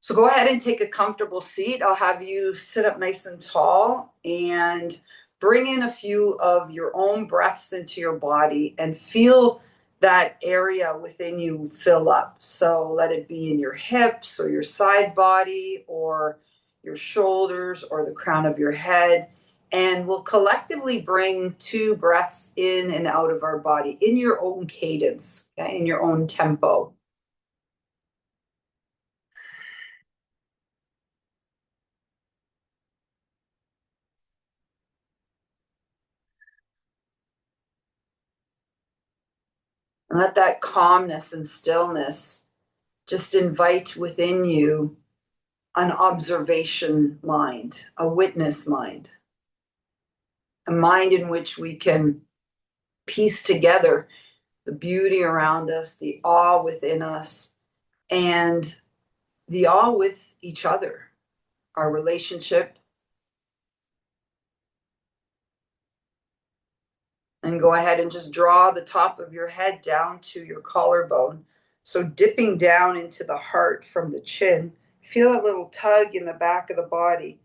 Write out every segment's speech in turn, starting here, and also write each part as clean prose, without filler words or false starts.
So go ahead and take a comfortable seat. I'll have you sit up nice and tall and bring in a few of your own breaths into your body and feel that area within you fill up. So let it be in your hips or your side body or your shoulders or the crown of your head. And we'll collectively bring 2 breaths in and out of our body in your own cadence, okay, in your own tempo. And let that calmness and stillness just invite within you an observation mind, a witness mind, a mind in which we can piece together the beauty around us, the awe within us, and the awe with each other, our relationship. And go ahead and just draw the top of your head down to your collarbone. So dipping down into the heart from the chin, feel a little tug in the back of the body.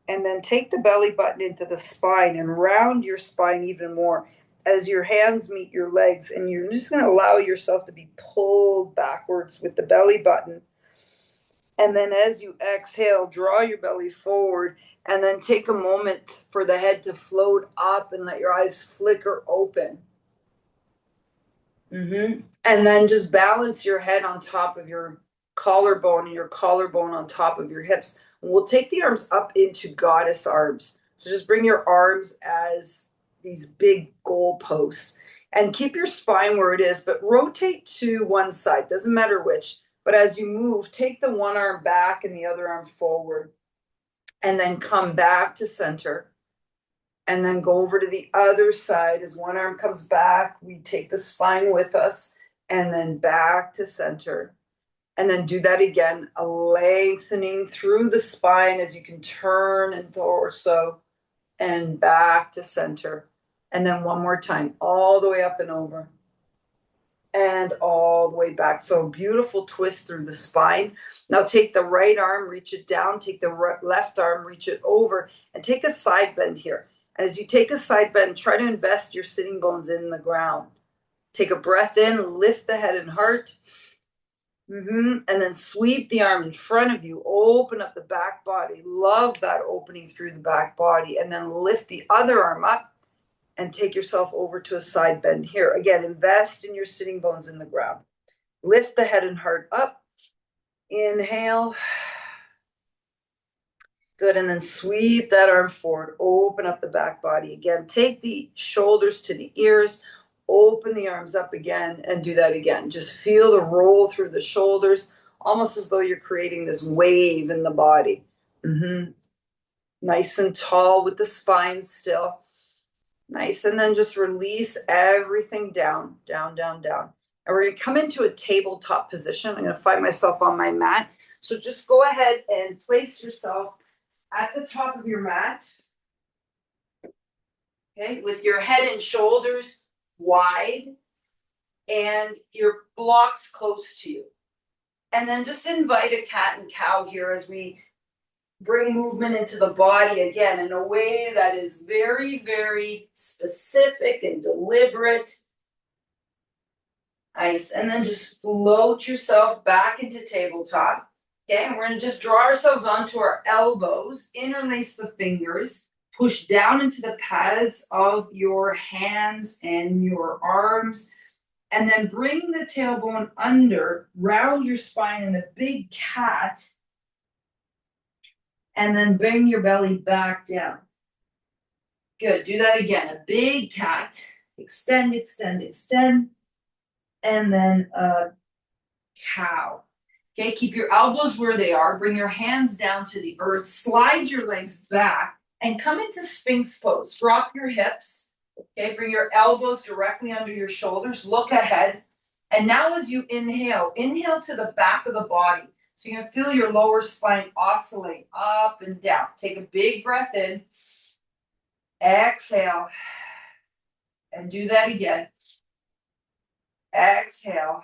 And then take the belly button into the spine and round your spine even more as your hands meet your legs. And you're just going to allow yourself to be pulled backwards with the belly button. And then as you exhale, draw your belly forward and then take a moment for the head to float up and let your eyes flicker open. And then just balance your head on top of your collarbone and your collarbone on top of your hips. We'll take the arms up into goddess arms. So just bring your arms as these big goalposts and keep your spine where it is, but rotate to one side. Doesn't matter which. But as you move, take the one arm back and the other arm forward. And then come back to center. And then go over to the other side. As one arm comes back, we take the spine with us. And then back to center. And then do that again, a lengthening through the spine as you can turn and torso. And back to center. And then one more time, all the way up and over. And all the way back. So beautiful twist through the spine. Now take the right arm, reach it down, take the left arm, reach it over, and take a side bend here. As you take a side bend, try to invest your sitting bones in the ground. Take a breath in, lift the head and heart. And then sweep the arm in front of you, open up the back body. Love that opening through the back body. And then lift the other arm up. And take yourself over to a side bend here. Again, invest in your sitting bones in the ground. Lift the head and heart up. Inhale. Good. And then sweep that arm forward. Open up the back body again. Take the shoulders to the ears. Open the arms up again and do that again. Just feel the roll through the shoulders, almost as though you're creating this wave in the body. Nice and tall with the spine still. Nice. And then just release everything down, down, down, down. And we're going to come into a tabletop position. I'm going to find myself on my mat. So just go ahead and place yourself at the top of your mat. Okay, with your head and shoulders wide and your blocks close to you. And then just invite a cat and cow here as we bring movement into the body again in a way that is very, very specific and deliberate. Nice. And then just float yourself back into tabletop. Okay, and we're going to just draw ourselves onto our elbows, interlace the fingers, push down into the pads of your hands and your arms, and then bring the tailbone under, round your spine in a big cat, and then bring your belly back down. Good. Do that again. A big cat. Extend, extend, extend. And then a cow. Okay, keep your elbows where they are. Bring your hands down to the earth. Slide your legs back and come into Sphinx pose. Drop your hips. Okay, bring your elbows directly under your shoulders. Look ahead. And now as you inhale, inhale to the back of the body. So you're going to feel your lower spine oscillate up and down. Take a big breath in. Exhale. And do that again. Exhale.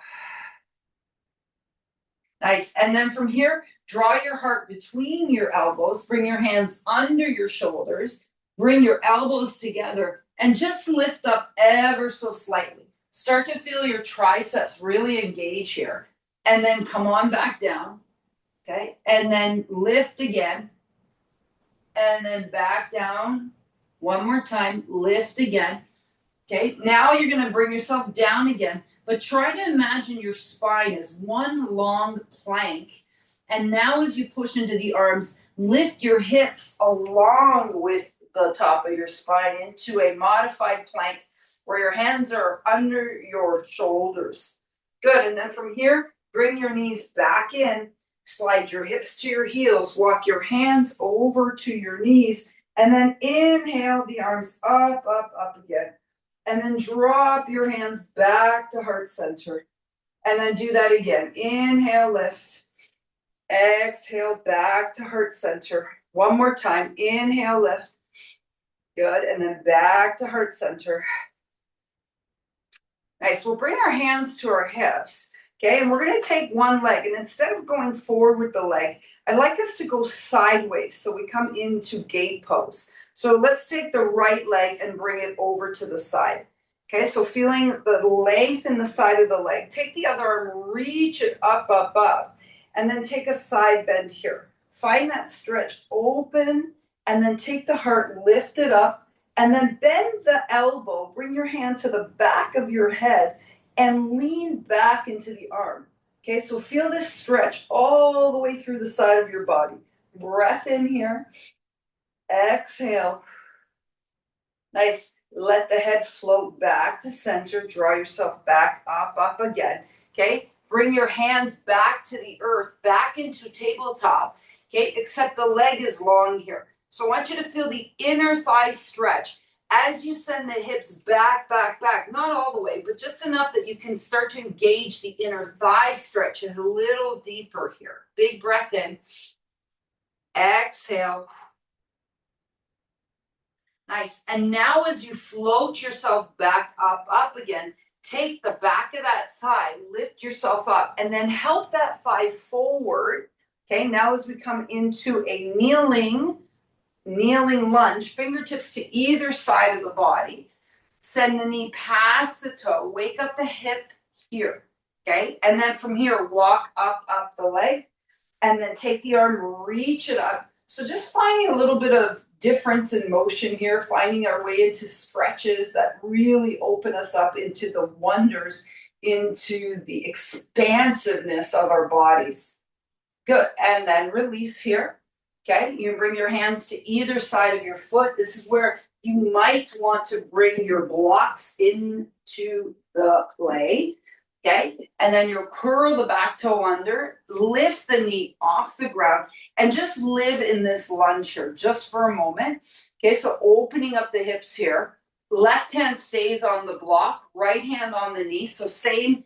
Nice. And then from here, Draw your heart between your elbows. Bring your hands under your shoulders. Bring your elbows together and just lift up ever so slightly. Start to feel your triceps really engage here. And then come on back down. Okay. And then lift again. And then back down. One more time. Lift again. Okay. Now you're going to bring yourself down again. But try to imagine your spine as one long plank. And now as you push into the arms, lift your hips along with the top of your spine into a modified plank where your hands are under your shoulders. Good. And then from here, bring your knees back in, slide your hips to your heels, walk your hands over to your knees, and then inhale the arms up, up, up again. And then drop your hands back to heart center. And then do that again. Inhale, lift. Exhale, back to heart center. One more time. Inhale, lift. Good. And then back to heart center. Nice. We'll bring our hands to our hips. Okay. And we're going to take one leg. And instead of going forward with the leg, I'd like us to go sideways. So we come into gate pose. So let's take the right leg and bring it over to the side. Okay. So feeling the length in the side of the leg. Take the other arm, reach it up, up, up. And then take a side bend here. Find that stretch, open, and then take the heart, lift it up, and then bend the elbow. Bring your hand to the back of your head and lean back into the arm. Okay, so feel this stretch all the way through the side of your body. Breath in here. Exhale. Nice. Let the head float back to center. Draw yourself back, up, up again. Okay. Bring your hands back to the earth, back into tabletop, okay, except the leg is long here. So I want you to feel the inner thigh stretch as you send the hips back, back, back, not all the way, but just enough that you can start to engage the inner thigh stretch a little deeper here. Big breath in. Exhale. Nice. And now as you float yourself back up again, take the back of that thigh, lift yourself up, and then help that thigh forward. Okay, now as we come into a kneeling lunge, fingertips to either side of the body. Send the knee past the toe, wake up the hip here. Okay, and then from here, walk up the leg, and then take the arm, reach it up. So just finding a little bit of difference in motion here, finding our way into stretches that really open us up into the wonders, into the expansiveness of our bodies. Good. And then release here. Okay. You bring your hands to either side of your foot. This is where you might want to bring your blocks into the play. Okay, and then you'll curl the back toe under, lift the knee off the ground, and just live in this lunge here, just for a moment. Okay, so opening up the hips here. Left hand stays on the block, right hand on the knee. So same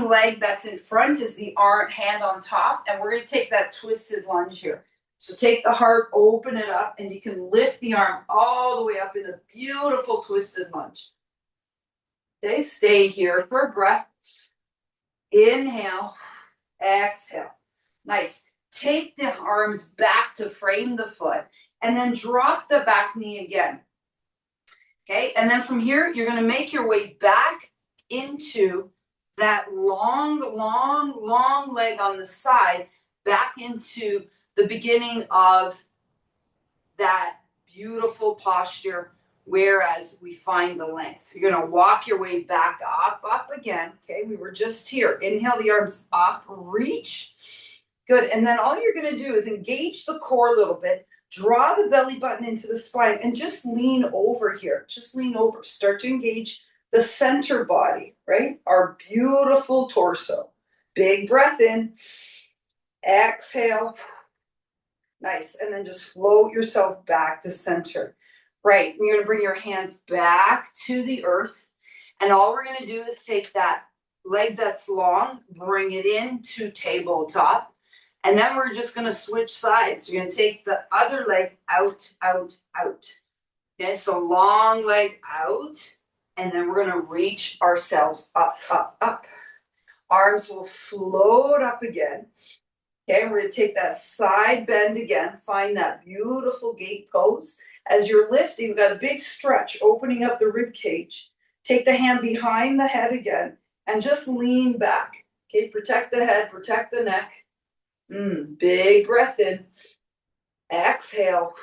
leg that's in front is the arm, hand on top, and we're going to take that twisted lunge here. So take the heart, open it up, and you can lift the arm all the way up in a beautiful twisted lunge. Okay, stay here for a breath. Inhale, exhale. Nice. Take the arms back to frame the foot and then drop the back knee again. Okay, and then from here, you're going to make your way back into that long leg on the side, back into the beginning of that beautiful posture. Whereas we find the length. You're going to walk your way back up again. Okay, we were just here. Inhale the arms up, reach. Good. And then all you're going to do is engage the core a little bit, draw the belly button into the spine, and just lean over here. Just lean over. Start to engage the center body, right? Our beautiful torso. Big breath in. Exhale. Nice. And then just float yourself back to center. Right, you're going to bring your hands back to the earth, and all we're going to do is take that leg that's long, bring it into tabletop, and then we're just going to switch sides. You're going to take the other leg out. Okay, so long leg out, and then we're going to reach ourselves up. Arms will float up again. Okay, we're going to take that side bend again. Find that beautiful gate pose. As you're lifting, we've got a big stretch, opening up the rib cage. Take the hand behind the head again and just lean back. Okay, protect the head, protect the neck. Big breath in. Exhale.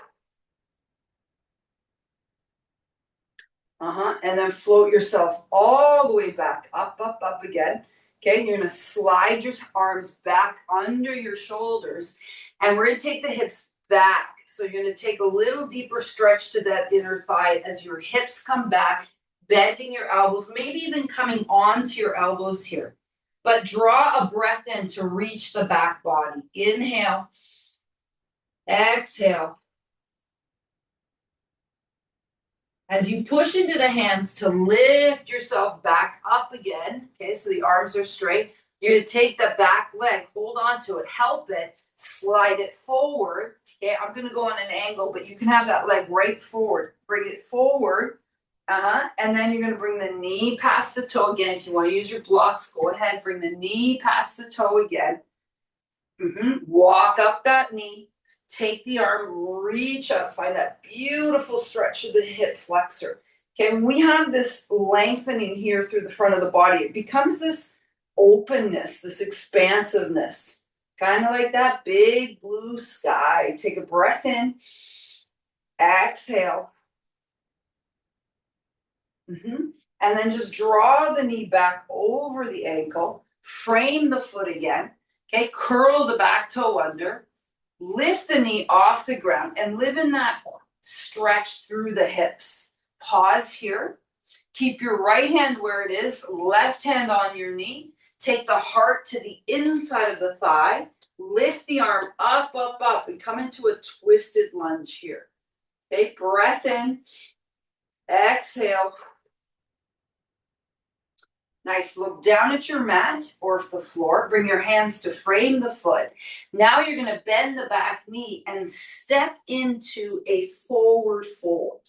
And then float yourself all the way back, up, up, up again. Okay, you're gonna slide your arms back under your shoulders, and we're gonna take the hips back. So you're gonna take a little deeper stretch to that inner thigh as your hips come back, bending your elbows, maybe even coming onto your elbows here. But draw a breath in to reach the back body. Inhale, exhale. As you push into the hands to lift yourself back up again, okay, so the arms are straight, you're going to take the back leg, hold on to it, help it, slide it forward. Okay, I'm going to go on an angle, but you can have that leg right forward. Bring it forward, and then you're going to bring the knee past the toe again. If you want to use your blocks, go ahead, bring the knee past the toe again. Walk up that knee. Take the arm, reach up, find that beautiful stretch of the hip flexor. Okay, when we have this lengthening here through the front of the body, it becomes this openness, this expansiveness, kind of like that big blue sky. Take a breath in, exhale. And then just draw the knee back over the ankle, frame the foot again. Okay, curl the back toe under. Lift the knee off the ground and live in that stretch through the hips. Pause here. Keep your right hand where it is, left hand on your knee. Take the heart to the inside of the thigh. Lift the arm up, up, up, and come into a twisted lunge here. Okay, breath in. Exhale. Nice. Look down at your mat or the floor. Bring your hands to frame the foot. Now you're going to bend the back knee and step into a forward fold.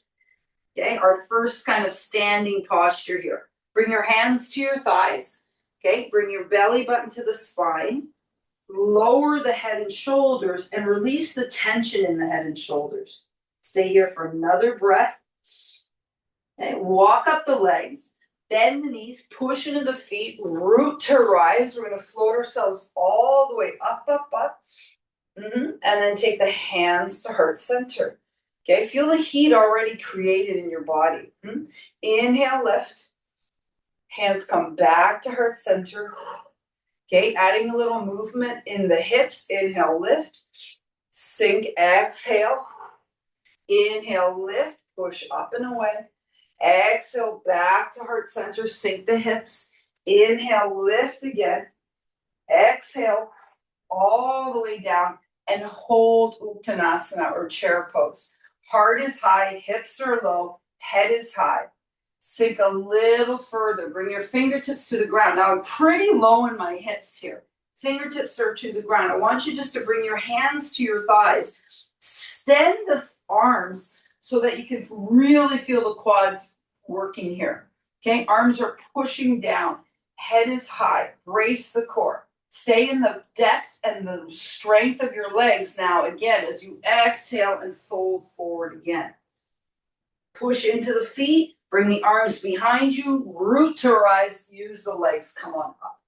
Okay, our first kind of standing posture here. Bring your hands to your thighs. Okay, bring your belly button to the spine. Lower the head and shoulders and release the tension in the head and shoulders. Stay here for another breath. Okay, walk up the legs. Bend the knees, push into the feet, root to rise. We're going to float ourselves all the way up, up, up. And then take the hands to heart center. Okay, feel the heat already created in your body. Inhale, lift. Hands come back to heart center. Okay, adding a little movement in the hips. Inhale, lift. Sink, exhale. Inhale, lift. Push up and away. Exhale, back to heart center, sink the hips. Inhale, lift again. Exhale, all the way down and hold Uttanasana or chair pose. Heart is high, hips are low, head is high. Sink a little further. Bring your fingertips to the ground. Now I'm pretty low in my hips here. Fingertips are to the ground. I want you just to bring your hands to your thighs. Extend the arms so that you can really feel the quads working here. Okay, arms are pushing down. Head is high. Brace the core. Stay in the depth and the strength of your legs now again as you exhale and fold forward again. Push into the feet. Bring the arms behind you. Root to rise. Use the legs. Come on up.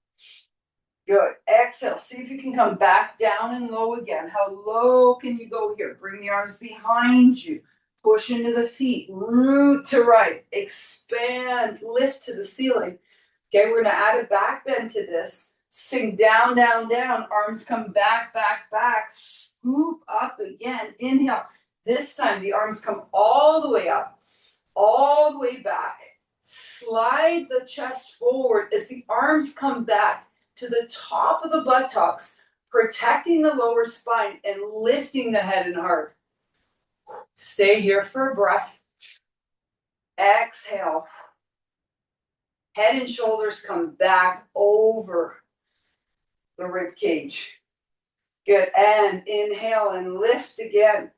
Good. Exhale. See if you can come back down and low again. How low can you go here? Bring the arms behind you. Push into the feet. Root to right. Expand. Lift to the ceiling. Okay, we're going to add a back bend to this. Sink down, down, down. Arms come back, back, back. Scoop up again. Inhale. This time the arms come all the way up. All the way back. Slide the chest forward as the arms come back to the top of the buttocks, protecting the lower spine and lifting the head and heart. Stay here for a breath. Exhale. Head and shoulders come back over the rib cage. Good. And inhale and lift again.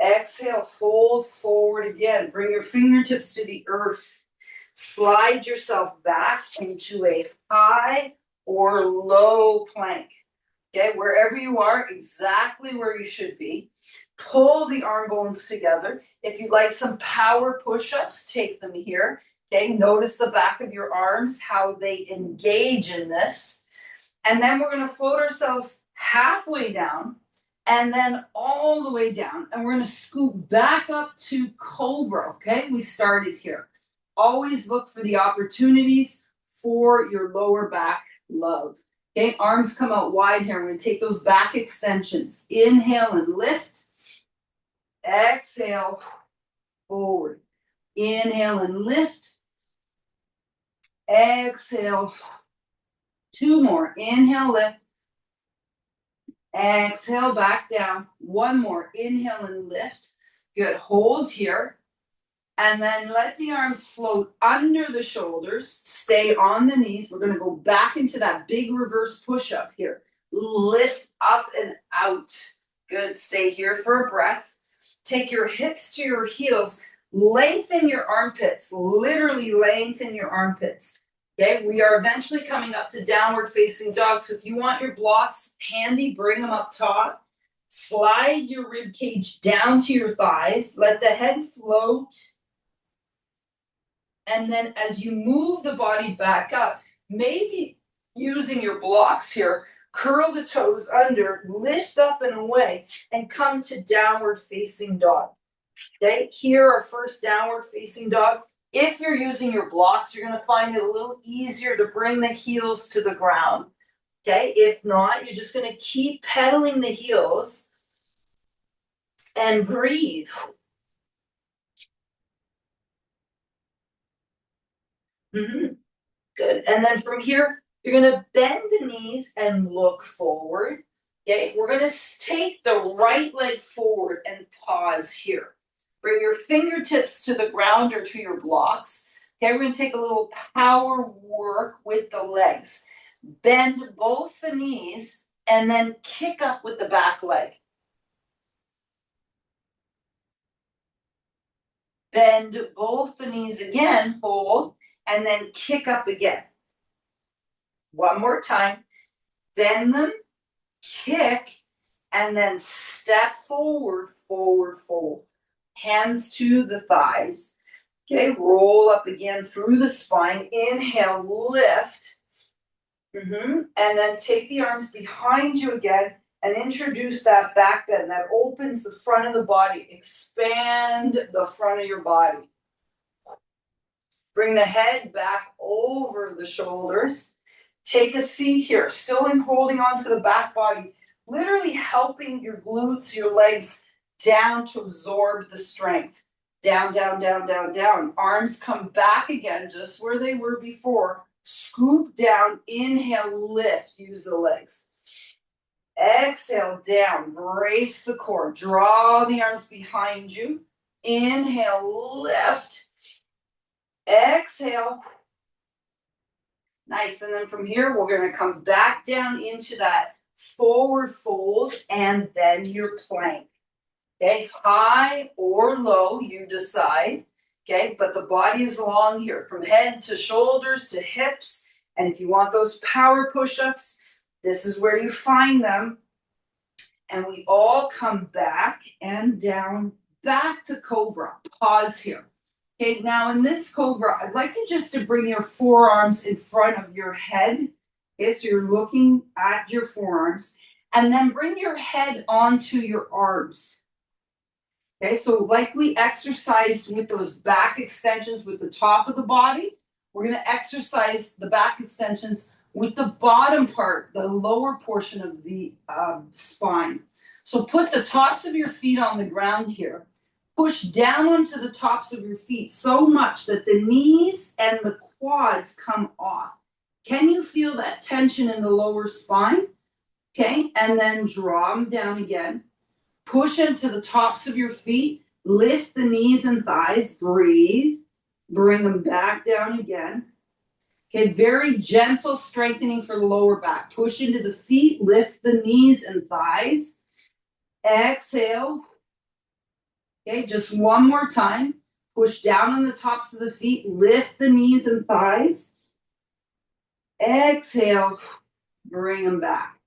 Exhale, fold forward again. Bring your fingertips to the earth. Slide yourself back into a high or low plank. Okay, wherever you are, exactly where you should be. Pull the arm bones together. If you'd like some power push-ups, take them here. Okay, notice the back of your arms, how they engage in this. And then we're going to float ourselves halfway down and then all the way down. And we're going to scoop back up to cobra. Okay, we started here. Always look for the opportunities for your lower back love. Okay, arms come out wide here. We're going to take those back extensions. Inhale and lift. Exhale, forward. Inhale and lift. Exhale. Two more. Inhale, lift. Exhale, back down. One more. Inhale and lift. Good. Hold here. And then let the arms float under the shoulders. Stay on the knees. We're going to go back into that big reverse push-up here. Lift up and out. Good. Stay here for a breath. Take your hips to your heels. Lengthen your armpits. Literally lengthen your armpits. Okay, we are eventually coming up to downward facing dog. So if you want your blocks handy, bring them up top. Slide your rib cage down to your thighs. Let the head float. And then as you move the body back up, maybe using your blocks here, curl the toes under, lift up and away, and come to downward facing dog. Okay, here our first downward facing dog. If you're using your blocks, you're going to find it a little easier to bring the heels to the ground. Okay, if not, you're just going to keep pedaling the heels and breathe. Good. And then from here, you're going to bend the knees and look forward. Okay, we're going to take the right leg forward and pause here. Bring your fingertips to the ground or to your blocks. Okay, we're going to take a little power work with the legs. Bend both the knees and then kick up with the back leg. Bend both the knees again, hold, and then kick up again. One more time. Bend them, kick, and then step forward, forward, fold. Hands to the thighs. Okay, roll up again through the spine. Inhale, lift. And then take the arms behind you again and introduce that back bend. That opens the front of the body. Expand the front of your body. Bring the head back over the shoulders. Take a seat here, still holding on to the back body, literally helping your glutes, your legs down to absorb the strength. Down, down, down, down, down. Arms come back again, just where they were before. Scoop down, inhale, lift, use the legs. Exhale, down, brace the core. Draw the arms behind you. Inhale, lift. Exhale. Nice. And then from here, we're going to come back down into that forward fold and then your plank. Okay, high or low, you decide. Okay, but the body is long here from head to shoulders to hips. And if you want those power push-ups, this is where you find them. And we all come back and down, back to cobra. Pause here. Okay, now in this cobra, I'd like you just to bring your forearms in front of your head. Okay, so you're looking at your forearms. And then bring your head onto your arms. Okay, so like we exercised with those back extensions with the top of the body, we're going to exercise the back extensions with the bottom part, the lower portion of the spine. So put the tops of your feet on the ground here. Push down onto the tops of your feet so much that the knees and the quads come off. Can you feel that tension in the lower spine? Okay, and then draw them down again. Push into the tops of your feet. Lift the knees and thighs. Breathe. Bring them back down again. Okay, very gentle strengthening for the lower back. Push into the feet. Lift the knees and thighs. Exhale. Okay, just one more time. Push down on the tops of the feet. Lift the knees and thighs. Exhale. Bring them back.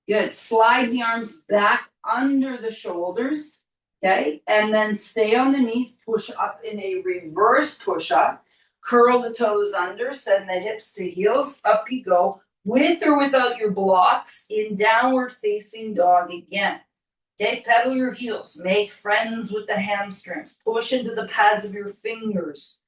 Good. Slide the arms back under the shoulders. Okay. And then stay on the knees. Push up in a reverse push up. Curl the toes under. Send the hips to heels. Up you go. With or without your blocks in downward facing dog again. Okay. Pedal your heels. Make friends with the hamstrings. Push into the pads of your fingers.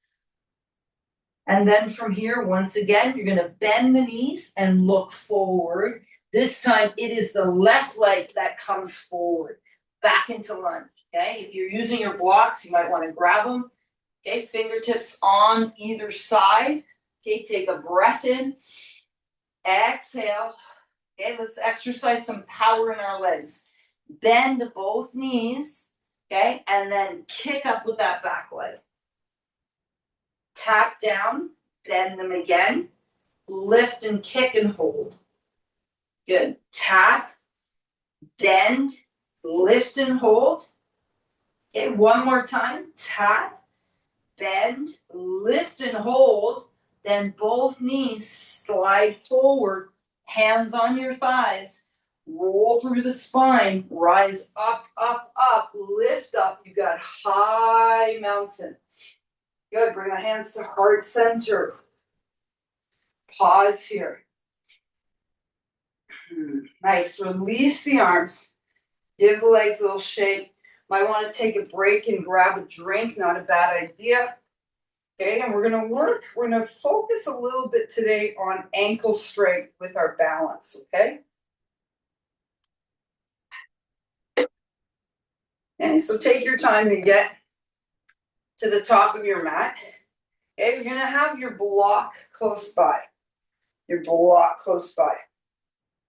And then from here, once again, you're going to bend the knees and look forward. This time, it is the left leg that comes forward, back into lunge. Okay, if you're using your blocks, you might want to grab them. Okay, fingertips on either side. Okay, take a breath in. Exhale. Okay, let's exercise some power in our legs. Bend both knees. Okay, and then kick up with that back leg. Tap down, bend them again, lift and kick and hold. Good. Tap, bend, lift and hold. Okay, one more time. Tap, bend, lift and hold. Then both knees slide forward, hands on your thighs, roll through the spine, rise up, up, up, lift up. You got high mountain. Good. Bring the hands to heart center. Pause here. Nice. Release the arms. Give the legs a little shake. Might want to take a break and grab a drink. Not a bad idea. Okay, and we're going to focus a little bit today on ankle strength with our balance, okay? And so take your time to get to the top of your mat. Okay, you're going to have your block close by. Your block close by.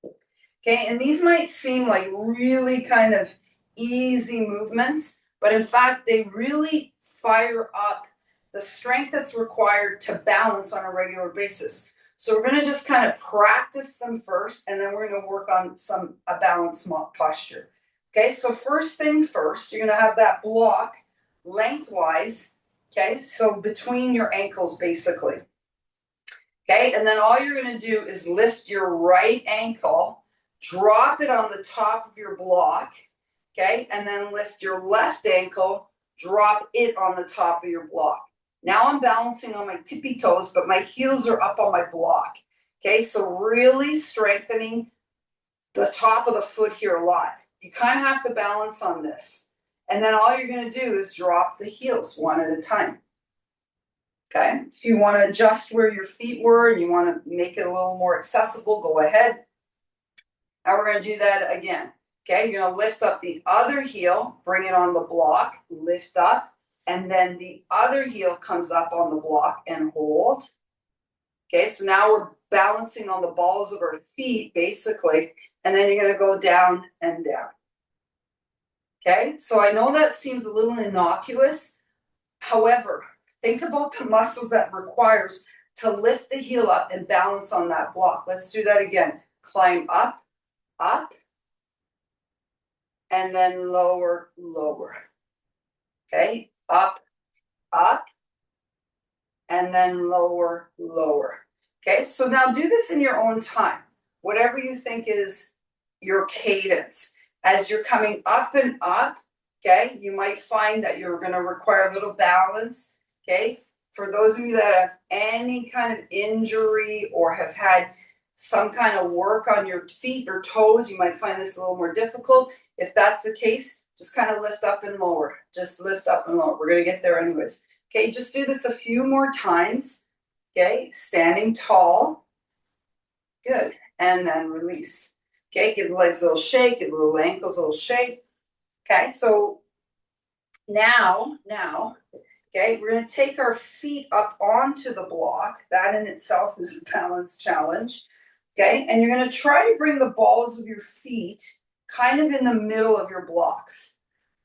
Okay, and these might seem like really kind of easy movements, but in fact, they really fire up the strength that's required to balance on a regular basis. So we're going to just kind of practice them first, and then we're going to work on a balance posture. Okay, so first thing first, you're going to have that block lengthwise, okay, so between your ankles basically. Okay, and then all you're going to do is lift your right ankle, drop it on the top of your block, okay, and then lift your left ankle, drop it on the top of your block. Now I'm balancing on my tippy toes, but my heels are up on my block. Okay, so really strengthening the top of the foot here a lot. You kind of have to balance on this. And then all you're going to do is drop the heels one at a time. Okay, if you want to adjust where your feet were and you want to make it a little more accessible, go ahead. Now we're going to do that again. Okay, you're going to lift up the other heel, bring it on the block, lift up, and then the other heel comes up on the block and hold. Okay, so now we're balancing on the balls of our feet, basically, and then you're going to go down and down. Okay, so I know that seems a little innocuous. However, think about the muscles that requires to lift the heel up and balance on that block. Let's do that again. Climb up, up, and then lower, lower. Okay, up, up, and then lower, lower. Okay, so now do this in your own time, whatever you think is your cadence. As you're coming up and up, okay, you might find that you're going to require a little balance. Okay, for those of you that have any kind of injury or have had some kind of work on your feet or toes, you might find this a little more difficult. If that's the case, just kind of lift up and lower. Just lift up and lower. We're going to get there anyways. Okay, just do this a few more times. Okay, standing tall. Good. And then release. Okay, give the legs a little shake, give the little ankles a little shake. Okay, so now, okay, we're going to take our feet up onto the block. That in itself is a balance challenge. Okay, and you're going to try to bring the balls of your feet kind of in the middle of your blocks.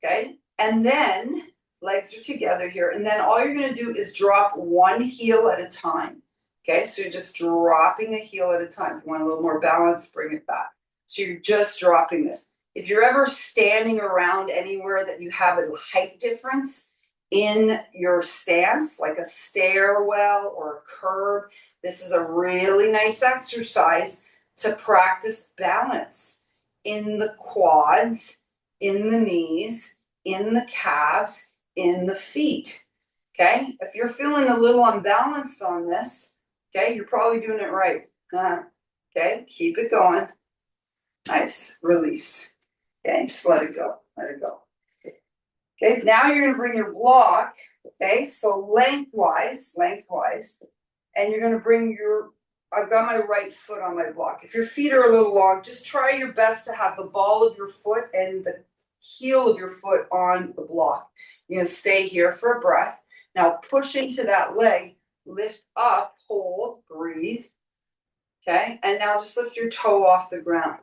Okay, and then legs are together here. And then all you're going to do is drop one heel at a time. Okay, so you're just dropping a heel at a time. If you want a little more balance, bring it back. So you're just dropping this. If you're ever standing around anywhere that you have a height difference in your stance, like a stairwell or a curb, this is a really nice exercise to practice balance. in the quads, in the knees, in the calves, in the feet. Okay, if you're feeling a little unbalanced on this, okay, you're probably doing it right. Okay, keep it going. Nice, release. Okay, just let it go, let it go. Okay, now you're gonna bring your block, okay, so lengthwise, and you're gonna bring I've got my right foot on my block. If your feet are a little long, just try your best to have the ball of your foot and the heel of your foot on the block. You're gonna stay here for a breath. Now push into that leg, lift up, hold, breathe, okay, and now just lift your toe off the ground.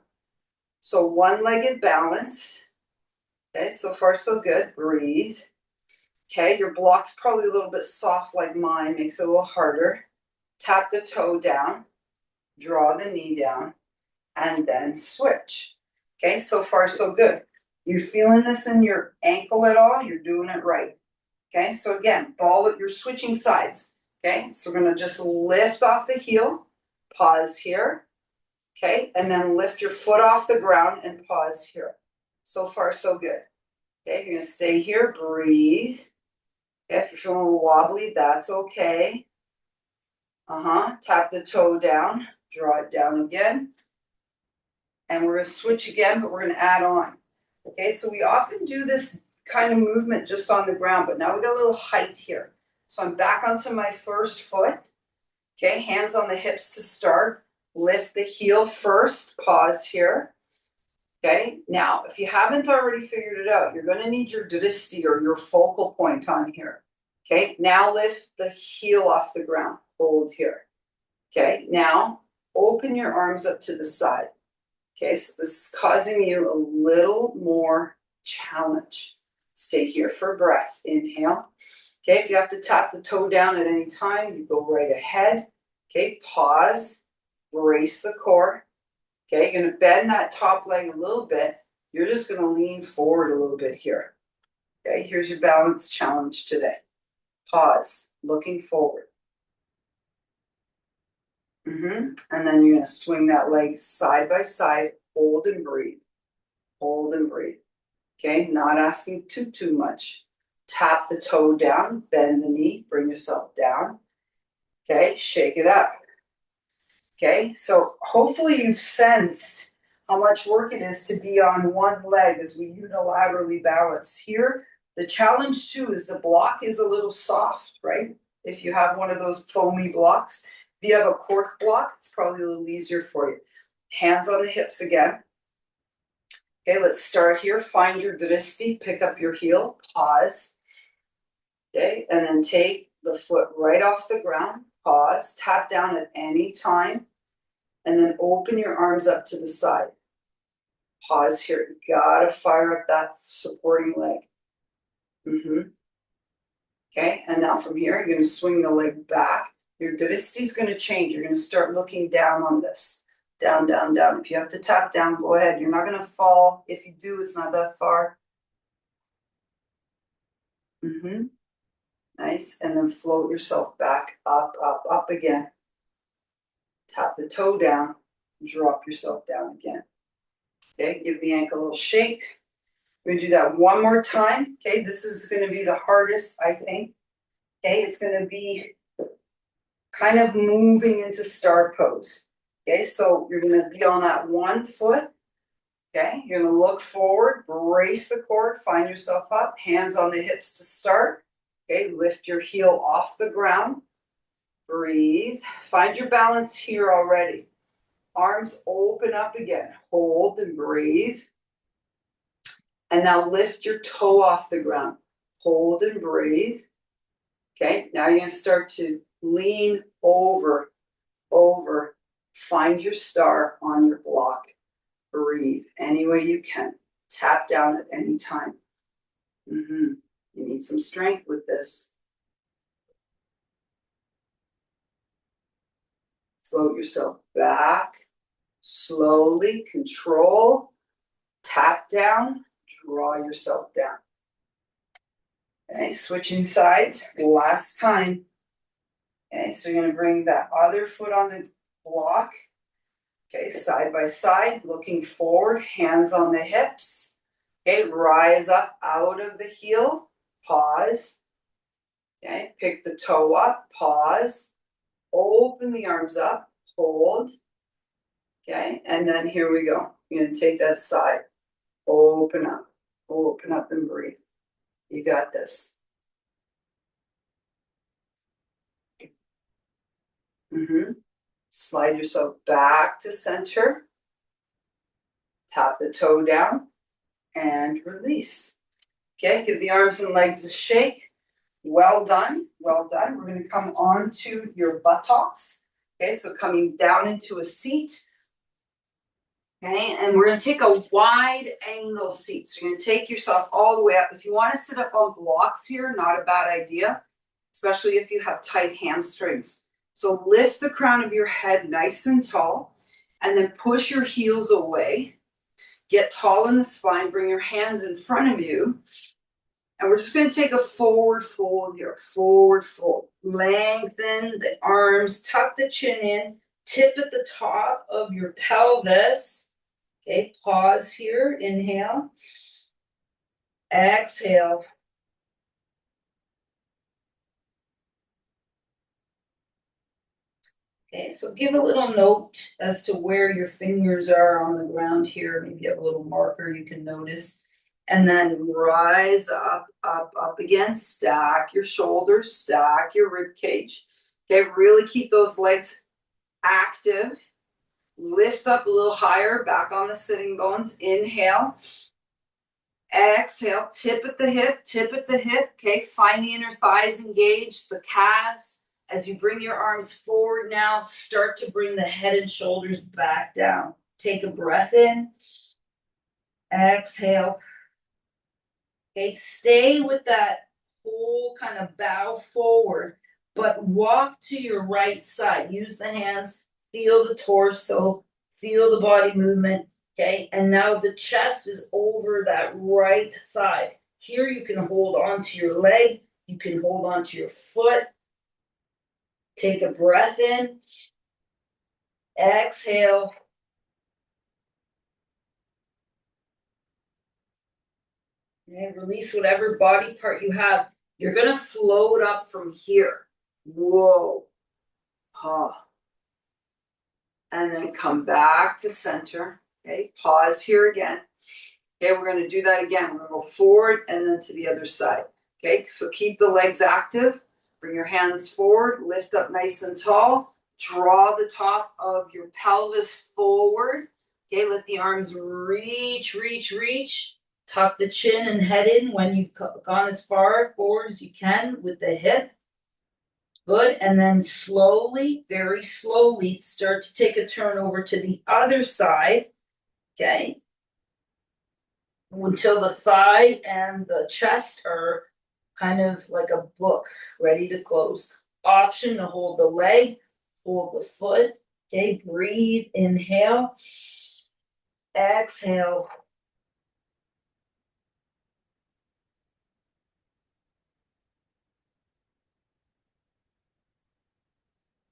So one-legged balance. Okay, so far so good. Breathe. Okay, your block's probably a little bit soft like mine, makes it a little harder. Tap the toe down, draw the knee down, and then switch. Okay, so far so good. You feeling this in your ankle at all? You're doing it right. Okay, so again, you're switching sides. Okay, so we're gonna just lift off the heel, pause here. Okay, and then lift your foot off the ground and pause here. So far so good. Okay, you're gonna stay here, breathe. Okay, if you're feeling a little wobbly, that's okay. Tap the toe down, draw it down again. And we're gonna switch again, but we're gonna add on. Okay, so we often do this kind of movement just on the ground, but now we got a little height here. So I'm back onto my first foot. Okay, hands on the hips to start. Lift the heel first, pause here. Okay, now if you haven't already figured it out, you're gonna need your dristy or your focal point on here. Okay, now lift the heel off the ground, hold here. Okay, now open your arms up to the side. Okay, so this is causing you a little more challenge. Stay here for a breath, inhale. Okay, if you have to tap the toe down at any time, you go right ahead. Okay, pause, brace the core. Okay, you're gonna bend that top leg a little bit. You're just gonna lean forward a little bit here. Okay, here's your balance challenge today. Pause, looking forward. And then you're gonna swing that leg side by side, hold and breathe. Hold and breathe. Okay, not asking too much. Tap the toe down, bend the knee, bring yourself down. Okay, shake it up. Okay, so hopefully you've sensed how much work it is to be on one leg as we unilaterally balance. Here, the challenge too is the block is a little soft, right? If you have one of those foamy blocks, if you have a cork block, it's probably a little easier for you. Hands on the hips again. Okay, let's start here. Find your drishti, pick up your heel, pause. Okay, and then take the foot right off the ground, pause, tap down at any time, and then open your arms up to the side. Pause here. You gotta fire up that supporting leg. Okay, and now from here, you're gonna swing the leg back. Your drishti is gonna change. You're gonna start looking down on this. Down, down, down. If you have to tap down, go ahead. You're not gonna fall. If you do, it's not that far. Nice, and then float yourself back up, up, up again. Tap the toe down, drop yourself down again. Okay, give the ankle a little shake. We're gonna do that one more time. Okay, this is gonna be the hardest, I think. Okay, it's gonna be kind of moving into star pose. Okay, so you're gonna be on that one foot. Okay, you're gonna look forward, brace the core, find yourself up, hands on the hips to start. Okay, lift your heel off the ground. Breathe. Find your balance here already. Arms open up again. Hold and breathe. And now lift your toe off the ground. Hold and breathe. Okay, now you're going to start to lean over. Find your star on your block. Breathe any way you can. Tap down at any time. You need some strength with this. Float yourself back. Slowly control. Tap down. Draw yourself down. Okay, switching sides. Last time. Okay, so you're going to bring that other foot on the block. Okay, side by side, looking forward, hands on the hips. Okay, rise up out of the heel, pause. Okay, pick the toe up, pause. Open the arms up, hold. Okay, and then here we go. You're gonna take that side, open up and breathe. You got this. Slide yourself back to center. Tap the toe down and release. Okay, give the arms and legs a shake. Well done, well done. We're going to come on to your buttocks. Okay, so coming down into a seat. Okay, and we're going to take a wide angle seat. So you're going to take yourself all the way up. If you want to sit up on blocks here, not a bad idea, especially if you have tight hamstrings. So lift the crown of your head nice and tall, and then push your heels away. Get tall in the spine, bring your hands in front of you. And we're just going to take a forward fold here, forward fold. Lengthen the arms, tuck the chin in, tip at the top of your pelvis. Okay, pause here, inhale. Exhale. Okay, so give a little note as to where your fingers are on the ground here. Maybe you have a little marker you can notice. And then rise up, up, up again. Stack your shoulders, stack your rib cage. Okay, really keep those legs active. Lift up a little higher, back on the sitting bones. Inhale. Exhale, tip at the hip, tip at the hip. Okay, find the inner thighs engaged, the calves. As you bring your arms forward now, start to bring the head and shoulders back down. Take a breath in. Exhale. Okay, stay with that whole kind of bow forward, but walk to your right side. Use the hands, feel the torso, feel the body movement. Okay, and now the chest is over that right thigh. Here you can hold on to your leg, you can hold on to your foot. Take a breath in. Exhale. Okay, release whatever body part you have. You're going to float up from here. Whoa. Ha. And then come back to center. Okay, pause here again. Okay, we're going to do that again. We're going to go forward and then to the other side. Okay, so keep the legs active. Bring your hands forward. Lift up nice and tall. Draw the top of your pelvis forward. Okay, let the arms reach, reach, reach. Tuck the chin and head in when you've gone as far forward as you can with the hip. Good, and then slowly, very slowly, start to take a turn over to the other side. Okay, until the thigh and the chest are kind of like a book ready to close. Option to hold the leg, hold the foot. Okay, breathe, inhale, exhale.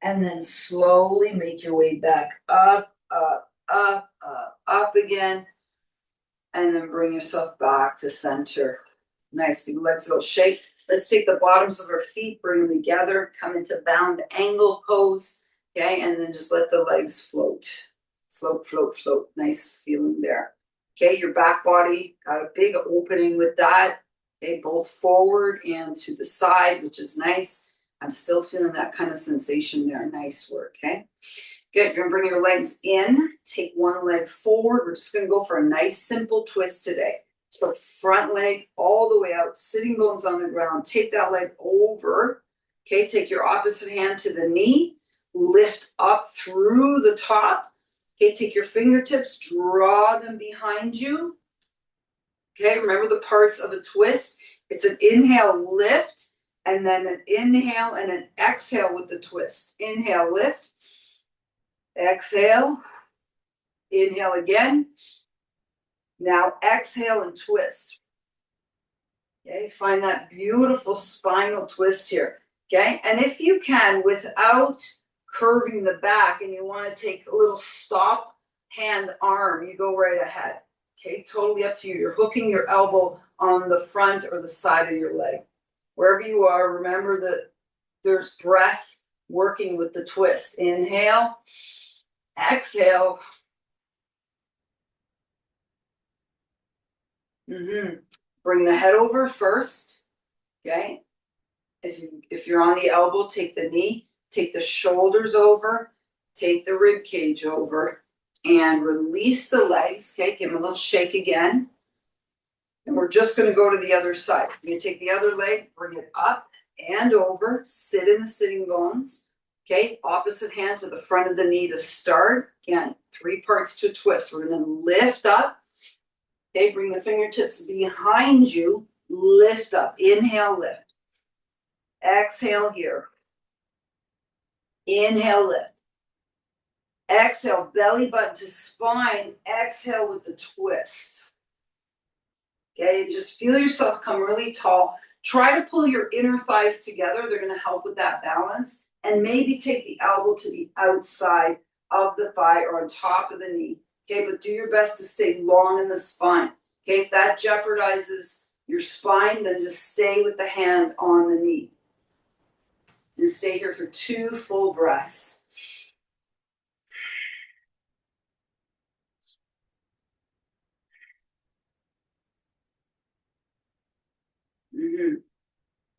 And then slowly make your way back up, up, up, up, up again. And then bring yourself back to center. Nice, big legs go shake. Let's take the bottoms of our feet, bring them together, come into bound angle pose. Okay, and then just let the legs float. Float, float, float. Nice feeling there. Okay, your back body got a big opening with that. Okay, both forward and to the side, which is nice. I'm still feeling that kind of sensation there. Nice work, okay? Good, you're gonna bring your legs in, take one leg forward. We're just gonna go for a nice simple twist today. So front leg all the way out, sitting bones on the ground. Take that leg over, okay? Take your opposite hand to the knee, lift up through the top. Okay, take your fingertips, draw them behind you. Okay, remember the parts of a twist. It's an inhale, lift, and then an inhale and an exhale with the twist. Inhale, lift. Exhale. Inhale again. Now exhale and twist. Okay, find that beautiful spinal twist here. Okay, and if you can, without curving the back and you want to take a little stop hand arm, you go right ahead. Okay, totally up to you. You're hooking your elbow on the front or the side of your leg. Wherever you are, remember that there's breath working with the twist. Inhale, exhale. Bring the head over first. Okay. If you're on the elbow, take the knee, take the shoulders over, take the rib cage over, and release the legs. Okay, give them a little shake again. And we're just going to go to the other side. You're going to take the other leg, bring it up and over, sit in the sitting bones. Okay, opposite hand to the front of the knee to start. Again, 3 parts to twist. We're going to lift up. Okay, bring the fingertips behind you. Lift up. Inhale, lift. Exhale here. Inhale, lift. Exhale, belly button to spine. Exhale with the twist. Okay, just feel yourself come really tall. Try to pull your inner thighs together. They're going to help with that balance. And maybe take the elbow to the outside of the thigh or on top of the knee. Okay, but do your best to stay long in the spine. Okay, if that jeopardizes your spine, then just stay with the hand on the knee. And stay here for 2 full breaths.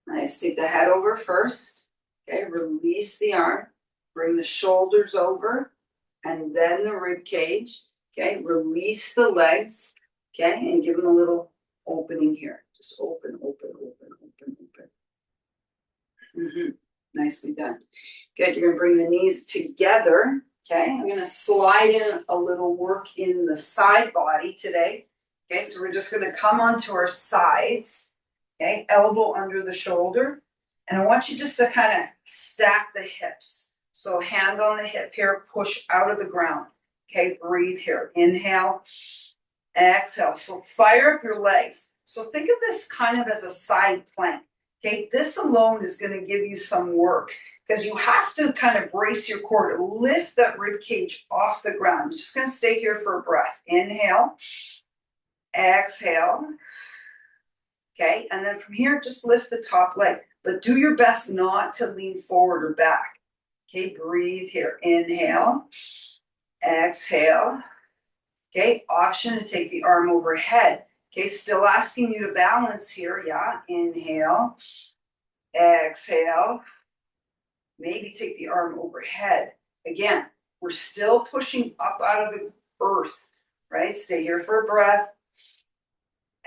Nice. Take the head over first. Okay, release the arm. Bring the shoulders over and then the rib cage. Okay, release the legs. Okay, and give them a little opening here. Just open, open, open, open, open. Nicely done. Good. You're going to bring the knees together. Okay, I'm going to slide in a little work in the side body today. Okay, so we're just going to come onto our sides. Okay, elbow under the shoulder. And I want you just to kind of stack the hips. So hand on the hip here, push out of the ground. Okay, breathe here. Inhale, exhale. So fire up your legs. So think of this kind of as a side plank. Okay, this alone is going to give you some work because you have to kind of brace your core to lift that rib cage off the ground. You're just going to stay here for a breath. Inhale, exhale. Okay, and then from here, just lift the top leg, but do your best not to lean forward or back. Okay, breathe here. Inhale, exhale. Okay, option to take the arm overhead. Okay, still asking you to balance here. Yeah, inhale, exhale. Maybe take the arm overhead. Again, we're still pushing up out of the earth, right? Stay here for a breath.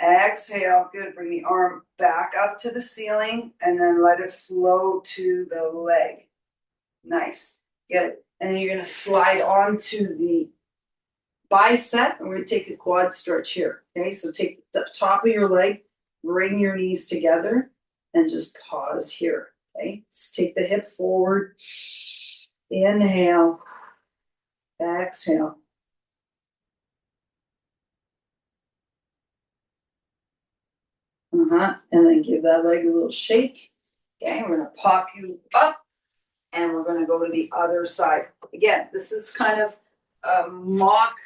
Exhale, good. Bring the arm back up to the ceiling and then let it flow to the leg. Nice. Good. And then you're going to slide onto the bicep and we're going to take a quad stretch here. Okay, so take the top of your leg, bring your knees together and just pause here. Okay, let's take the hip forward. Inhale, exhale. And then give that leg a little shake. Okay, we're going to pop you up and we're going to go to the other side. Again, this is kind of a mock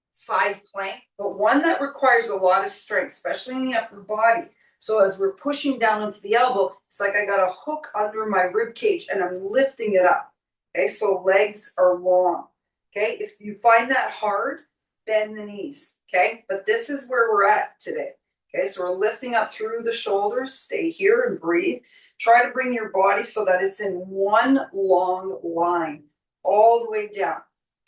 side plank, but one that requires a lot of strength, especially in the upper body. So as we're pushing down into the elbow, it's like I got a hook under my rib cage and I'm lifting it up. Okay, so legs are long. Okay, if you find that hard, bend the knees. Okay, but this is where we're at today. Okay, so we're lifting up through the shoulders. Stay here and breathe. Try to bring your body so that it's in one long line all the way down.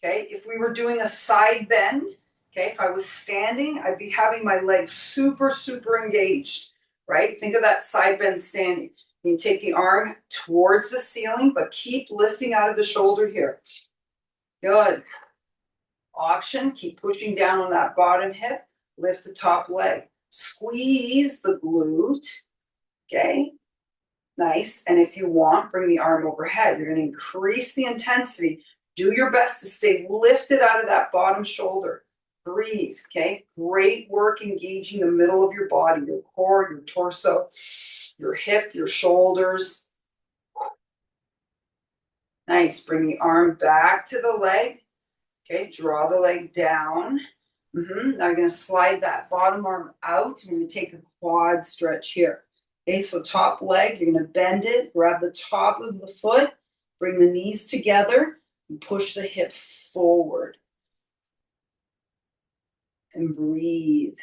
Okay, if we were doing a side bend, okay, if I was standing, I'd be having my legs super, super engaged, right? Think of that side bend standing. You can take the arm towards the ceiling, but keep lifting out of the shoulder here. Good. Option, keep pushing down on that bottom hip. Lift the top leg. Squeeze the glute. Okay. Nice. And if you want, bring the arm overhead. You're going to increase the intensity. Do your best to stay lifted out of that bottom shoulder. Breathe. Okay. Great work engaging the middle of your body, your core, your torso, your hip, your shoulders. Nice. Bring the arm back to the leg. Okay, draw the leg down. Now you're going to slide that bottom arm out. And you're going to take a quad stretch here. Okay, so top leg, you're going to bend it, grab the top of the foot, bring the knees together, and push the hip forward. And breathe.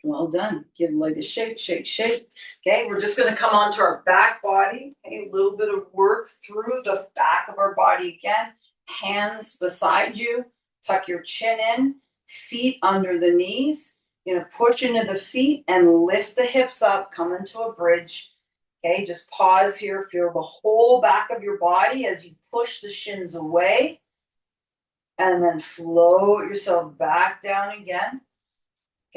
Well done. Give the leg a shake, shake, shake. Okay, we're just going to come onto our back body. Okay, a little bit of work through the back of our body again. Hands beside you. Tuck your chin in. Feet under the knees. You're going to push into the feet and lift the hips up. Come into a bridge. Okay, just pause here. Feel the whole back of your body as you push the shins away. And then float yourself back down again.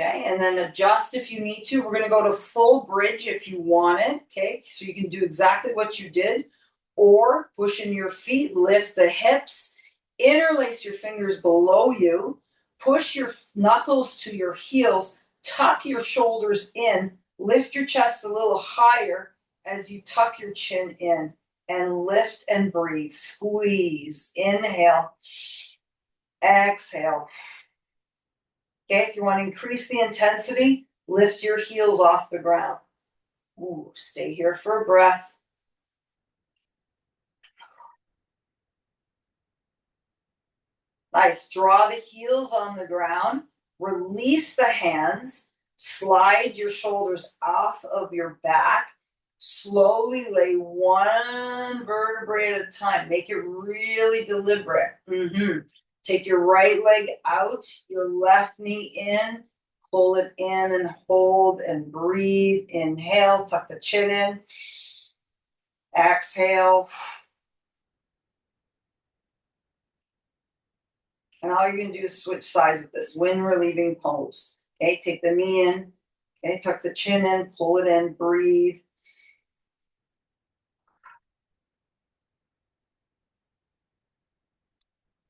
Okay, and then adjust if you need to. We're going to go to full bridge if you want it. Okay, so you can do exactly what you did, or push in your feet, lift the hips, interlace your fingers below you, push your knuckles to your heels, tuck your shoulders in, lift your chest a little higher as you tuck your chin in, and lift and breathe. Squeeze. Inhale. Exhale. Okay, if you want to increase the intensity, lift your heels off the ground. Ooh, stay here for a breath. Nice. Draw the heels on the ground. Release the hands. Slide your shoulders off of your back. Slowly lay one vertebrae at a time. Make it really deliberate. Take your right leg out, your left knee in. Pull it in and hold and breathe. Inhale, tuck the chin in. Exhale. And all you're going to do is switch sides with this wind relieving pose. Okay, take the knee in. Okay, tuck the chin in, pull it in, breathe.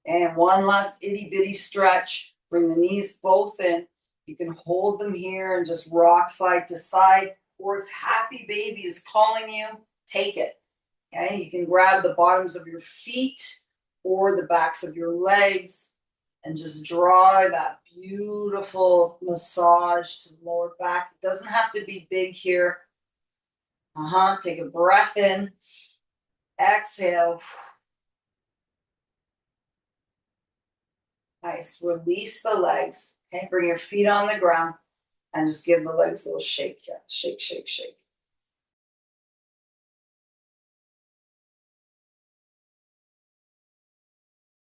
And one last itty bitty stretch. Bring the knees both in. You can hold them here and just rock side to side. Or if happy baby is calling you, take it. Okay, you can grab the bottoms of your feet or the backs of your legs and just draw that beautiful massage to the lower back. It doesn't have to be big here. Take a breath in. Exhale. Nice. Release the legs. Okay, bring your feet on the ground and just give the legs a little shake here. Shake, shake, shake.